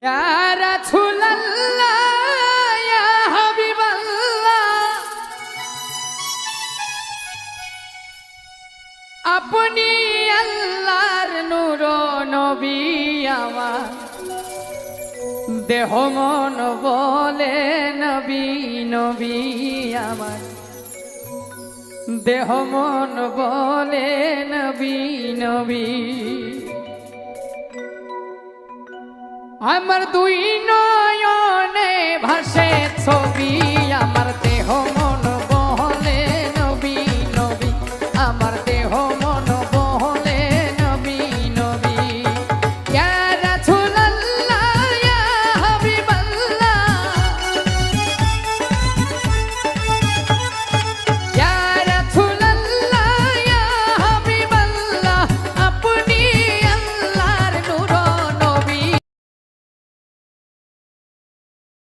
Ya Rasulallah, ya Habiballah, আপনি আল্লাহর নূর নবী আমার দেহ মন বলে নবী নবী আমার দেহ মন বলে নবী নবী আমার দুই নয়নে ভাসে ছবি আমার দেহ